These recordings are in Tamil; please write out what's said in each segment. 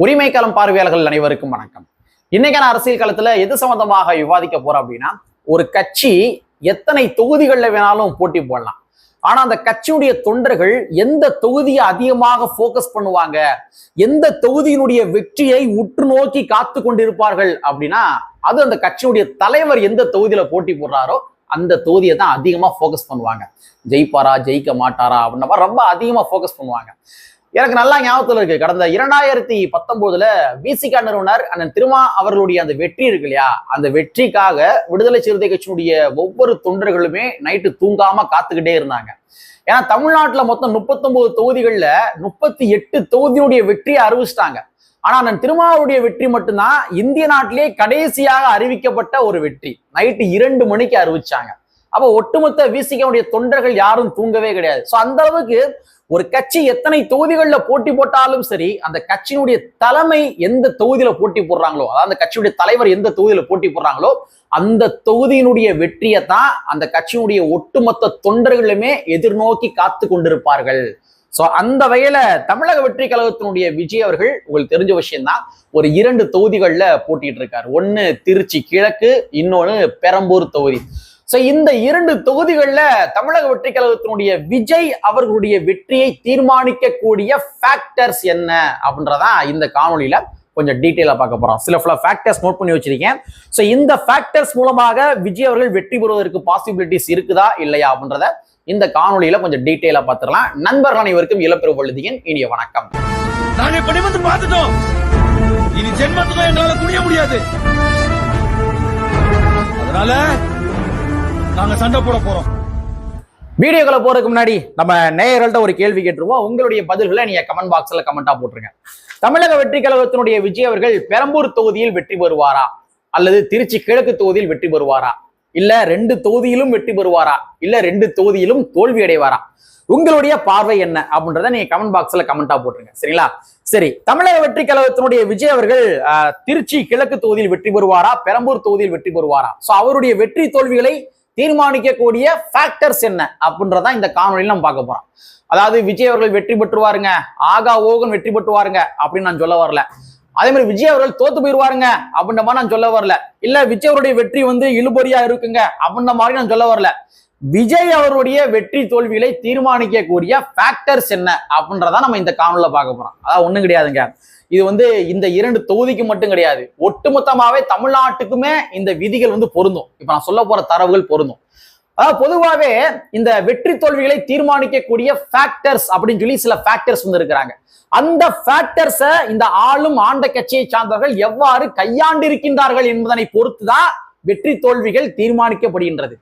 உரிமை களம் பார்வையாளர்கள் அனைவருக்கும் வணக்கம். இன்னைக்கான அரசியல் களத்துல எது சம்பந்தமாக விவாதிக்க போறோம் அப்படின்னா, ஒரு கட்சி எத்தனை தொகுதிகளில் வேணாலும் போட்டி போடலாம். ஆனா அந்த கட்சியுடைய தொண்டர்கள் எந்த தொகுதியை அதிகமாக போக்கஸ் பண்ணுவாங்க, எந்த தொகுதியினுடைய வெற்றியை உற்று நோக்கி காத்து கொண்டிருப்பார்கள் அப்படின்னா, அது அந்த கட்சியுடைய தலைவர் எந்த தொகுதியில போட்டி போடுறாரோ அந்த தொகுதியை தான் அதிகமா போக்கஸ் பண்ணுவாங்க. ஜெயிப்பாரா ஜெயிக்க மாட்டாரா அப்படின்ற மாதிரி ரொம்ப அதிகமா போக்கஸ் பண்ணுவாங்க. எனக்கு நல்லா ஞாபகத்துல இருக்கு, கடந்த 2019 விசிக நிறுவனர் அண்ணன் திருமா அவர்களுடைய அந்த வெற்றி இருக்கு இல்லையா, அந்த வெற்றிக்காக விடுதலை சிறுத்தை கட்சியினுடைய ஒவ்வொரு தொண்டர்களுமே நைட்டு தூங்காம காத்துக்கிட்டே இருந்தாங்க. ஏன்னா தமிழ்நாட்டுல மொத்தம் 39 தொகுதிகள்ல 38 தொகுதியுடைய வெற்றியை அறிவிச்சிட்டாங்க. ஆனா அண்ணன் திருமாவுடைய வெற்றி மட்டும்தான் இந்திய நாட்டிலேயே கடைசியாக அறிவிக்கப்பட்ட ஒரு வெற்றி. நைட்டு 2 மணிக்கு அறிவிச்சாங்க. அப்ப ஒட்டுமொத்த விசிகவுடைய தொண்டர்கள் யாரும் தூங்கவே கிடையாது. சோ அந்த அளவுக்கு ஒரு கட்சி எத்தனை தொகுதிகள்ல போட்டி போட்டாலும் சரி, அந்த கட்சியினுடைய தலைமை எந்த தொகுதியில போட்டி போடுறாங்களோ, அதாவது அந்த கட்சியுடைய தலைவர் எந்த தொகுதியில போட்டி போடுறாங்களோ அந்த தொகுதியினுடைய வெற்றியை தான் அந்த கட்சியினுடைய ஒட்டுமொத்த தொண்டர்களுமே எதிர்நோக்கி காத்து கொண்டிருப்பார்கள். சோ அந்த வகையில தமிழக வெற்றி கழகத்தினுடைய விஜய் அவர்கள் உங்களுக்கு தெரிஞ்ச விஷயம்தான், ஒரு 2 தொகுதிகள்ல போட்டிட்டு இருக்காரு. ஒன்னு திருச்சி கிழக்கு, இன்னொன்னு பெரம்பூர் தொகுதி. சோ இந்த 2 தொகுதிகள்ல தமிழக வெற்றி கழகத்தினுடைய விஜய் அவர்களுடைய வெற்றியை தீர்மானிக்கக்கூடிய ஃபேக்டர்ஸ் என்ன அப்படின்றதான் இந்த காணொலியில கொஞ்சம் டீட்டெயிலா பார்க்க போறோம். சில ஃபேக்டர்ஸ் நோட் பண்ணி வச்சிருக்கேன். சோ இந்த ஃபேக்டர்ஸ் மூலமாக விஜய் அவர்கள் வெற்றி பெறுவதற்கு பாசிபிலிட்டிஸ் இருக்குதா இல்லையா அப்படின்றத இந்த காணொலியில கொஞ்சம் டீட்டெயிலா பார்த்துக்கலாம். நண்பர்கள் அனைவருக்கும் இளப்பெரு பொழுதியின் இனிய வணக்கம். நாங்க இப்படி வந்து பார்த்துட்டோம், இனி ஜென்மத்துக்கும் எங்களால குனிய முடியாது. அதனால நாங்க சண்டை போட போறோம். வீடியோக்களை போறதுக்கு முன்னாடி நம்ம நேயர்கள்ட்ட ஒரு கேள்வி கேட்டுருவோம். உங்களுடைய பதில்களை நீங்க கமெண்ட் பாக்ஸ்ல கமெண்டா போட்டுருங்க. தமிழக வெற்றி கழகத்தினுடைய விஜய் அவர்கள் பெரம்பூர் தொகுதியில் வெற்றி பெறுவாரா, அல்லது திருச்சி கிழக்கு தொகுதியில் வெற்றி பெறுவாரா, இல்ல 2 தொகுதியிலும் வெற்றி பெறுவாரா, இல்ல 2 தொகுதியிலும் தோல்வி அடைவாரா? உங்களுடைய பார்வை என்ன அப்படின்றத நீங்க கமெண்ட் பாக்ஸ்ல கமெண்டா போட்டுருங்க. சரிங்களா? சரி, தமிழக வெற்றி கழகத்தினுடைய விஜய் அவர்கள் திருச்சி கிழக்கு தொகுதியில் வெற்றி பெறுவாரா, பெரம்பூர் தொகுதியில் வெற்றி பெறுவாரா? சோ அவருடைய வெற்றி தோல்விகளை தீர்மானிக்கக்கூடிய ஃபேக்டர்ஸ் என்ன அப்படின்றதான் இந்த காணொலியில் நம்ம பார்க்க போறோம். அதாவது விஜய் அவர்கள் வெற்றி பெற்றுவாருங்க, ஆகா ஓகன் வெற்றி பெற்றுவாருங்க அப்படின்னு நான் சொல்ல வரல. அதே மாதிரி விஜய் அவர்கள் தோத்து போயிருவாருங்க அப்படின்ற மாதிரி நான் சொல்ல வரல. இல்ல விஜய் அவருடைய வெற்றி இழுபறியா இருக்குங்க அப்படின்ற மாதிரி நான் சொல்ல வரல. விஜய் அவருடைய வெற்றி தோல்விகளை தீர்மானிக்கக்கூடிய ஃபேக்டர்ஸ் என்ன அப்படின்றதான் நம்ம இந்த காணொலியில பார்க்க போறோம். அதாவது ஒண்ணும் கிடையாதுங்க, இது இந்த 2 தொகுதிக்கு மட்டும் கிடையாது, ஒட்டுமொத்தமாவே தமிழ்நாட்டுக்குமே இந்த விதிகள் பொருந்தும். இப்ப நான் சொல்ல போற தரவுகள் பொருந்தும். அதாவது பொதுவாகவே இந்த வெற்றி தோல்விகளை தீர்மானிக்கக்கூடிய ஃபேக்டர்ஸ் அப்படின்னு சொல்லி சில ஃபேக்டர்ஸ் இருக்கிறாங்க. அந்த ஃபேக்டர்ஸை இந்த ஆளும் ஆண்ட கட்சியை சார்ந்தவர்கள் எவ்வாறு கையாண்டு இருக்கின்றார்கள் என்பதனை பொறுத்துதான் வெற்றி தோல்விகள் தீர்மானிக்கப்படுகின்றது.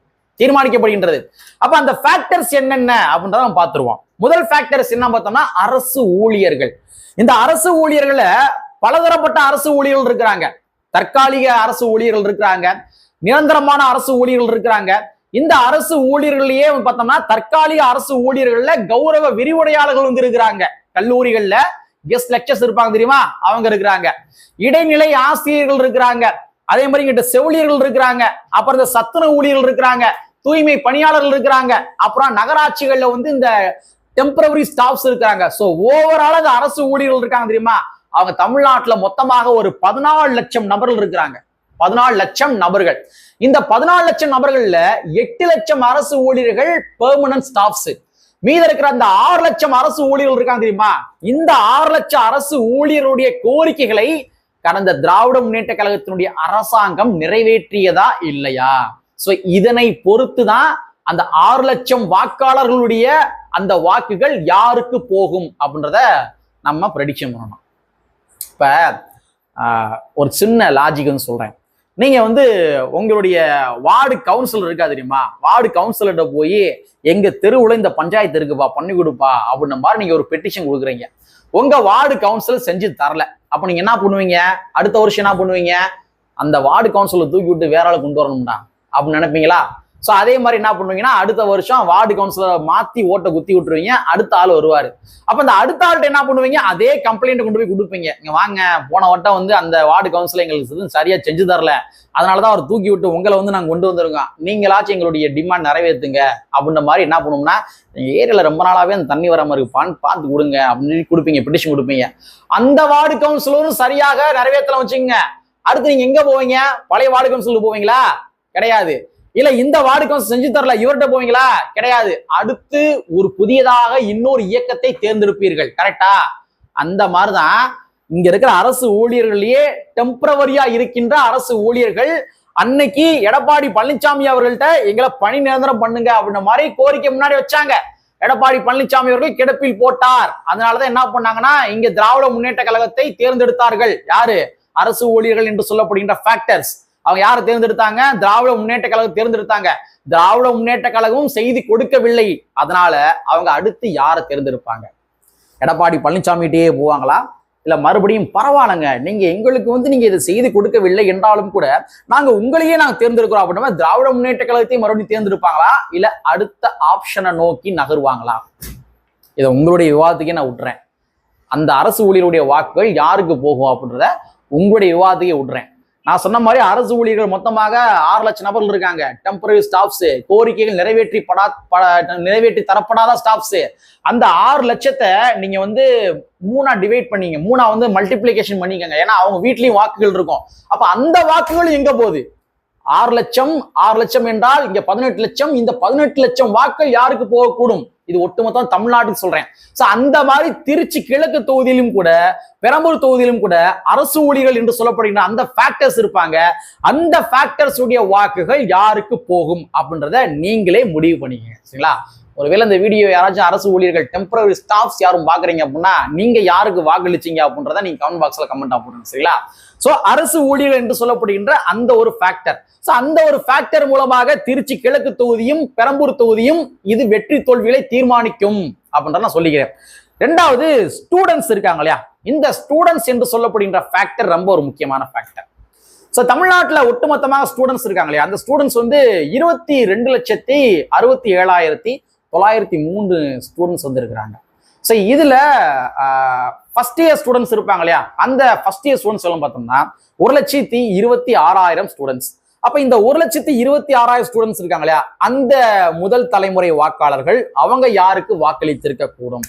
அப்ப அந்த ஃபேக்டர்ஸ் என்னென்ன அப்படின்றத நம்ம பார்த்துருவோம். முதல் ஃபேக்டர்ஸ் என்ன பார்த்தோம்னா, அரசு ஊழியர்கள். இந்த அரசு ஊழியர்கள பலதரப்பட்ட அரசு ஊழியர்கள் இருக்கிறாங்க. தற்காலிக அரசு ஊழியர்கள் இருக்கிறாங்க, நிரந்தரமான அரசு ஊழியர்கள் இருக்கிறாங்க. இந்த அரசு ஊழியர்களையே பார்த்தோம்னா தற்காலிக அரசு ஊழியர்கள்ல கௌரவ விரிவுரையாளர்கள் இருக்கிறாங்க. கல்லூரிகள்ல கெஸ்ட் லெக்சர்ஸ் இருப்பாங்க தெரியுமா, அவங்க இருக்கிறாங்க. இடைநிலை ஆசிரியர்கள் இருக்கிறாங்க. அதே மாதிரி இங்கிட்ட செவிலியர்கள் இருக்கிறாங்க. அப்புறம் இந்த சத்துணவு ஊழியர்கள் இருக்கிறாங்க, தூய்மை பணியாளர்கள் இருக்கிறாங்க. அப்புறம் நகராட்சிகள்ல இந்த டெம்பரவரி ஸ்டாஃப்ஸ் இருக்காங்க. சோ ஓவரால் அந்த அரசு ஊழியர்கள் இருக்காங்க தெரியுமா, அவங்க தமிழ்நாட்டுல மொத்தமாக ஒரு 14 லட்சம் நபர்கள் இருக்கிறாங்க. 14 லட்சம் நபர்கள். இந்த 14 லட்சம் நபர்கள்ல 8 லட்சம் அரசு ஊழியர்கள் பெர்மனன்ட் ஸ்டாஃப்ஸ். மீத இருக்கிற அந்த 6 லட்சம் அரசு ஊழியர்கள் இருக்காங்க தெரியுமா, இந்த 6 லட்சம் அரசு ஊழியருடைய கோரிக்கைகளை கடந்த திராவிட முன்னேற்ற கழகத்தினுடைய அரசாங்கம் நிறைவேற்றியதா இல்லையா? சோ இதனை பொறுத்துதான் அந்த 6 லட்சம் வாக்காளர்களுடைய அந்த வாக்குகள் யாருக்கு போகும் அப்படின்றத நம்ம ப்ரெடிக்ஷன் பண்ணணும். இப்ப ஒரு சின்ன லாஜிக்னு சொல்றேன். நீங்க உங்களுடைய வார்டு கவுன்சிலர் இருக்கா தெரியுமா, வார்டு கவுன்சிலர்கிட்ட போய் எங்க தெருவுல இந்த பஞ்சாயத்து இருக்குப்பா பண்ணி கொடுப்பா அப்படின்ற மாதிரி நீங்க ஒரு பெட்டிஷன் கொடுக்குறீங்க. உங்க வார்டு கவுன்சிலர் செஞ்சு தரல, அப்ப நீங்க என்ன பண்ணுவீங்க? அடுத்த வருஷம் என்ன பண்ணுவீங்க? அந்த வார்டு கவுன்சிலர் தூக்கி விட்டு வேற ஆளை கொண்டு வரணும்டா அப்படின்னு நினைப்பீங்களா? ஸோ அதே மாதிரி என்ன பண்ணுவீங்கன்னா அடுத்த வருஷம் வார்டு கவுன்சிலரை மாத்தி ஓட்டை குத்தி விட்டுருவீங்க, அடுத்த ஆள் வருவாரு. அப்ப அந்த அடுத்த ஆள்கிட்ட என்ன பண்ணுவீங்க, அதே கம்ப்ளைண்ட் கொண்டு போய் கொடுப்பீங்க. இங்க வாங்க, போன வட்டம் வந்து அந்த வார்டு கவுன்சிலர் எங்களுக்கு சரியா செஞ்சு தரல, அதனாலதான் அவர் தூக்கி விட்டு உங்களை வந்து நாங்க கொண்டு வந்திருக்கோம், நீங்களாச்சும் எங்களுடைய டிமாண்ட் நிறைவேற்றுங்க அப்படின்ற மாதிரி என்ன பண்ணுவோம்னா, எங்க ஏரியால ரொம்ப நாளாவே அந்த தண்ணி வர மாதிரி பார்த்து கொடுங்க அப்படின்னு சொல்லி கொடுப்பீங்க, பெட்டிஷன் கொடுப்பீங்க. அந்த வார்டு கவுன்சிலரும் சரியாக நிறைவேற்றலாம் வச்சுங்க, அடுத்து நீங்க எங்க போவீங்க, பழைய வார்டு கவுன்சிலருக்கு போவீங்களா? கிடையாது. இல்ல இந்த வார்டு கவுன்சிலர் செஞ்சு தரல இவர்கிட்ட போவீங்களா? கிடையாது. அடுத்து ஒரு புதியதாக இன்னொரு இயக்கத்தை தேர்ந்தெடுப்பீர்கள். கரெக்டா? அந்த மாதிரிதான் இங்க இருக்கிற அரசு ஊழியர்களையே டெம்பரவரியா இருக்கின்ற அரசு ஊழியர்கள் அன்னைக்கு எடப்பாடி பழனிசாமி அவர்கள்ட்ட எங்களை பணி நிரந்தரம் பண்ணுங்க அப்படின்ற மாதிரி கோரிக்கை முன்னாடி வச்சாங்க. எடப்பாடி பழனிசாமி அவர்கள் கிடப்பில் போட்டார். அதனாலதான் என்ன பண்ணாங்கன்னா, இங்க திராவிட முன்னேற்ற கழகத்தை தேர்ந்தெடுத்தார்கள். யாரு? அரசு ஊழியர்கள் என்று சொல்லப்படுகின்ற ஃபேக்டர்ஸ். அவங்க யாரை தேர்ந்தெடுத்தாங்க? திராவிட முன்னேற்ற கழகம் தேர்ந்தெடுத்தாங்க. திராவிட முன்னேற்ற கழகம் செய்தி கொடுக்கவில்லை, அதனால அவங்க அடுத்து யாரை தேர்ந்தெடுப்பாங்க? எடப்பாடி பழனிசாமிகிட்டே போவாங்களா? இல்ல மறுபடியும் பரவாயில்லைங்க, நீங்க எங்களுக்கு வந்து நீங்க இதை செய்தி கொடுக்கவில்லை என்றாலும் கூட நாங்க உங்களையே நாங்க தேர்ந்தெடுக்கிறோம் அப்படின்னா திராவிட முன்னேற்ற கழகத்தையும் மறுபடியும் தேர்ந்தெடுப்பாங்களா? இல்ல அடுத்த ஆப்ஷனை நோக்கி நகருவாங்களா? இதை உங்களுடைய விவாதத்துக்கே நான் விட்டுறேன். அந்த அரசு ஊழியருடைய வாக்குகள் யாருக்கு போகும் அப்படின்றத உங்களுடைய விவாதத்துக்கே விட்டுறேன். நான் சொன்ன மாதிரி அரசு ஊழியர்கள் மொத்தமாக 6 லட்சம் நபர்கள் இருக்காங்க. டெம்பரரி ஸ்டாஃப்ஸ், கோரிக்கைகள் நிறைவேற்றி தரப்படாத ஸ்டாஃப்ஸ். அந்த 6 லட்சத்தை நீங்க வந்து 3ஆ டிவைட் பண்ணீங்க, 3ஆ வந்து மல்டிப்ளிகேஷன் பண்ணிக்கங்க. ஏன்னா அவங்க வீட்லயும் வாக்குகள் இருக்கும். அப்ப அந்த வாக்குகள் எங்க போகுது? 6 லட்சம் என்றால் இங்க 18 லட்சம். இந்த 18 லட்சம் வாக்குகள் யாருக்கு போகக்கூடும்? இது ஒட்டுமொத்தம் தமிழ்நாட்டுக்கு சொல்றேன். சோ அந்த மாதிரி திருச்சி கிழக்கு தொகுதியிலும் கூட பெரம்பூர் தொகுதியிலும் கூட அரசு ஊழியர்கள் என்று சொல்லப்படுகிற அந்த ஃபேக்டர்ஸ் இருப்பாங்க. அந்த ஃபேக்டர்ஸ் உடைய வாக்குகள் யாருக்கு போகும் அப்படின்றத நீங்களே முடிவு பண்ணிக்கங்க. சரிங்களா? ஒருவேளை இந்த வீடியோ யாராச்சும் அரசு ஊழியர்கள் டெம்பரரி ஸ்டாஃப்ஸ் யாரும் பாக்குறீங்க அப்படின்னா நீங்க யாருக்கு வாக்களிச்சீங்க அப்படின்றத நீங்க கமெண்ட் பாக்ஸ்ல கமெண்டா போடுங்க. சரிங்களா? சோ அரசு ஊழியர்கள் என்று சொல்லப்படுகின்ற அந்த ஒரு ஃபேக்டர். அந்த ஒரு ஃபேக்டர் மூலமாக திருச்சி கிழக்கு தொகுதியும் பெரம்பூர் தொகுதியும் இது வெற்றி தோல்விகளை தீர்மானிக்கும் அப்படின்றத நான் சொல்லிக்கிறேன். ரெண்டாவது, ஸ்டூடெண்ட்ஸ் இருக்காங்க இல்லையா, இந்த ஸ்டூடெண்ட்ஸ் என்று சொல்லப்படுகின்ற ஃபேக்டர் ரொம்ப ஒரு முக்கியமான ஃபேக்டர். ஸோ தமிழ்நாட்டில் ஒட்டுமொத்தமாக ஸ்டூடெண்ட்ஸ் இருக்காங்க இல்லையா, அந்த ஸ்டூடெண்ட்ஸ் வந்து 22,67,903 ஸ்டூடெண்ட்ஸ் வந்து இருக்கிறாங்க. ஸோ இதுல ஃபர்ஸ்ட் இயர் ஸ்டூடெண்ட்ஸ் இருப்பாங்க இல்லையா, அந்த ஃபர்ஸ்ட் இயர் ஸ்டூடெண்ட்ஸ் எல்லாம் பார்த்தோம்னா 1,26,000 ஸ்டூடெண்ட்ஸ். அப்ப இந்த 1,26,000 ஸ்டூடெண்ட்ஸ் இருக்காங்க இல்லையா, அந்த முதல் தலைமுறை வாக்காளர்கள் அவங்க யாருக்கு வாக்களித்திருக்க கூடும்?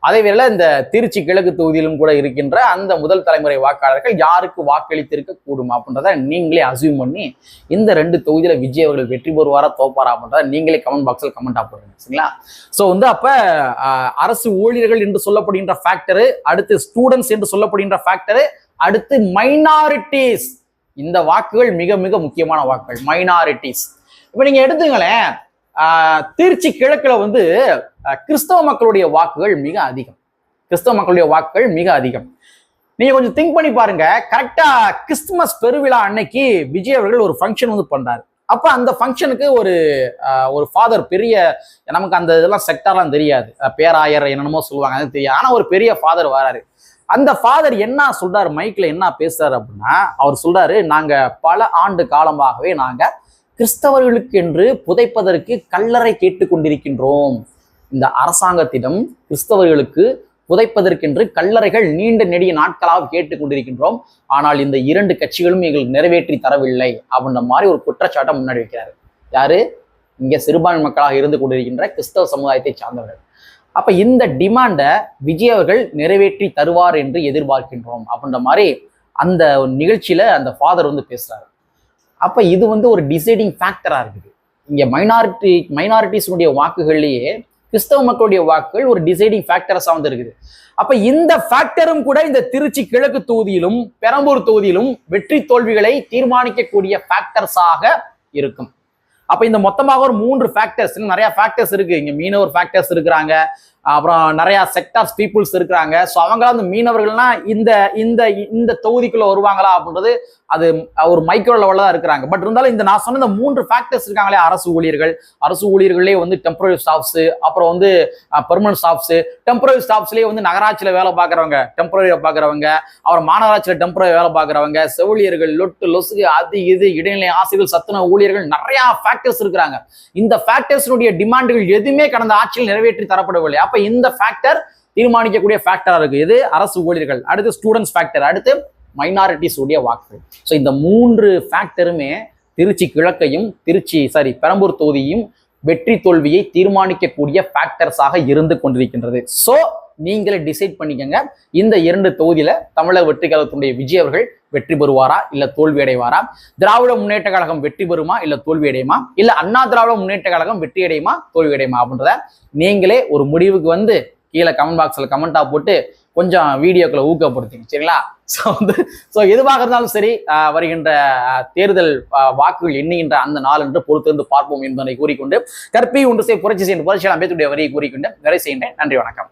அதே வேளை இந்த திருச்சி கிழக்கு தொகுதியிலும் கூட இருக்கின்ற அந்த முதல் தலைமுறை வாக்காளர்கள் யாருக்கு வாக்களித்திருக்க கூடும் அப்படின்றத நீங்களே அசியூம் பண்ணி இந்த 2 தொகுதியில விஜய் அவர்கள் வெற்றி பெறுவாரா தோப்பாரா அப்படின்றத நீங்களே கமெண்ட் பாக்ஸ்ல கமெண்டா போடுங்க. சரிங்களா? சோ வந்து அப்ப அரசு ஊழியர்கள் என்று சொல்லப்படுகின்ற ஃபேக்டரு, அடுத்து ஸ்டூடெண்ட்ஸ் என்று சொல்லப்படுகின்ற ஃபேக்டரு, அடுத்து மைனாரிட்டிஸ். இந்த வாக்குகள் மிக மிக முக்கியமான வாக்குகள், மைனாரிட்டிஸ். இப்ப நீங்க எடுத்துங்களேன், திருச்சி கிழக்குல வந்து கிறிஸ்தவ மக்களுடைய வாக்குகள் மிக அதிகம். நீங்க கொஞ்சம் திங்க் பண்ணி பாருங்க. கரெக்டா கிறிஸ்துமஸ் பெருவிழா அன்னைக்கு விஜய் அவர்கள் ஒரு ஃபங்க்ஷன் வந்து பண்றாரு. அப்ப அந்த ஃபங்க்ஷனுக்கு ஒரு ஃபாதர், பெரிய, நமக்கு அந்த இதெல்லாம் செக்டார்லாம் தெரியாது, பேராயர் என்னென்னமோ சொல்லுவாங்க, அது தெரியாது. ஆனா ஒரு பெரிய ஃபாதர் வராரு. அந்த ஃபாதர் என்ன சொல்றாரு, மைக்ல என்ன பேசுறாரு அப்படின்னா, அவர் சொல்றாரு, நாங்க பல ஆண்டு காலமாகவே நாங்க கிறிஸ்தவர்களுக்கு என்று புதைப்பதற்கு கல்லறை கேட்டுக்கொண்டிருக்கின்றோம். இந்த அரசாங்கத்திடம் கிறிஸ்தவர்களுக்கு புதைப்பதற்கென்று கல்லறைகள் நீண்ட நெடிய நாட்களாக கேட்டுக்கொண்டிருக்கின்றோம். ஆனால் இந்த 2 கட்சிகளும் எங்களுக்கு நிறைவேற்றி தரவில்லை அப்படின்ற மாதிரி ஒரு குற்றச்சாட்டை முன்னாடி வைக்கிறாரு. யாரு? இங்க சிறுபான்மை மக்களாக இருந்து கொண்டிருக்கின்ற கிறிஸ்தவ சமுதாயத்தை சார்ந்தவர்கள். அப்ப இந்த டிமாண்டை விஜய் அவர்கள் நிறைவேற்றி தருவார் என்று எதிர்பார்க்கின்றோம் அப்படின்ற மாதிரி அந்த நிகழ்ச்சியில அந்த ஃபாதர் வந்து பேசுறாரு. அப்ப இது வந்து ஒரு டிசைடிங் ஃபேக்டரா இருக்குது. இங்க மைனாரிட்டிஸுடைய வாக்குகள்லயே கிறிஸ்தவ மக்களுடைய வாக்குகள் ஒரு டிசைடிங் ஃபேக்டரஸா வந்து இருக்குது. அப்ப இந்த ஃபேக்டரும் கூட இந்த திருச்சி கிழக்கு தொகுதியிலும் பெரம்பூர் தொகுதியிலும் வெற்றி தோல்விகளை தீர்மானிக்கக்கூடிய ஃபேக்டர்ஸாக இருக்கும். அப்ப இந்த மொத்தமாக ஒரு 3 ஃபேக்டர்ஸ், நிறைய ஃபேக்டர்ஸ் இருக்கு. இங்க மீனவர் ஃபேக்டர்ஸ் இருக்கிறாங்க, அப்புறம் நிறைய செக்டார்ஸ் பீப்புள்ஸ் இருக்கிறாங்க. ஸோ அவங்களாம் அந்த மீனவர்கள்னா இந்த இந்த இந்த தொகுதிக்குள்ள வருவாங்களா அப்படின்றது அது ஒரு மைக்ரோ லெவலில் தான் இருக்கிறாங்க. பட் இருந்தாலும் இந்த நான் சொன்ன இந்த 3 ஃபேக்டர்ஸ் இருக்காங்களே, அரசு ஊழியர்களே வந்து டெம்பரரி ஸ்டாஃப்ஸ், அப்புறம் வந்து பெர்மனன்ட் ஸ்டாஃப்ஸ், டெம்பரரி ஸ்டாஃப்ஸ்லேயே வந்து நகராட்சியில் வேலை பார்க்குறவங்க, டெம்பரரியாக பார்க்குறவங்க, அப்புறம் மாநகராட்சியில் டெம்பரரி வேலை பார்க்குறவங்க, செவிலியர்கள், லொட்டு லொசுகு, அது இது, இடைநிலை ஆசிரியர்கள், சத்துணவு ஊழியர்கள், நிறைய ஃபேக்டர்ஸ் இருக்கிறாங்க. இந்த ஃபேக்டர்ஸினுடைய டிமாண்டுகள் எதுவுமே கடந்த ஆட்சியில் நிறைவேற்றி தரப்படவில்லை. அப்ப இந்த ஃபேக்டர் தீர்மானிக்கக்கூடிய ஃபேக்டரா இருக்கு. இது அரசு ஊழியர்கள், அடுத்து ஸ்டூடெண்ட்ஸ் ஃபேக்டர், அடுத்து மைனாரிட்டிஸ் உடைய வாக்கு. ஸோ இந்த 3 ஃபேக்டருமே திருச்சி கிழக்கையும் பெரம்பூர் தொகுதியும் வெற்றி தோல்வியை தீர்மானிக்கக்கூடிய ஃபேக்டர்ஸாக இருந்து கொண்டிருக்கின்றது. ஸோ நீங்களே டிசைட் பண்ணிக்கங்க, இந்த 2 தொகுதியில தமிழக வெற்றி கழகத்தினுடைய விஜய் அவர்கள் வெற்றி பெறுவாரா இல்ல தோல்வி அடைவாரா? திராவிட முன்னேற்ற கழகம் வெற்றி பெறுமா இல்ல தோல்வி அடையுமா? இல்ல அண்ணா திராவிட முன்னேற்ற கழகம் வெற்றி அடையுமா தோல்வி அடையுமா அப்படின்றத நீங்களே ஒரு முடிவுக்கு வந்து கீழே கமெண்ட் பாக்ஸ்ல கமெண்டா போட்டு கொஞ்சம் வீடியோக்களை ஊக்கப்படுத்துங்க, சரிங்களா? ஸோ எதுவாக இருந்தாலும் சரி, வருகின்ற தேர்தல் வாக்குகள் எண்ணுகின்ற அந்த நாள் என்று பொறுத்திருந்து பார்ப்போம் என்பதை கூறிக்கொண்டு, கற்பி ஒன்று புரட்சி செய்ய புரட்சியாளர் அம்பேத்கருடைய வரியை கூறிக்கொண்டு நிறைவு செய்கின்றேன். நன்றி, வணக்கம்.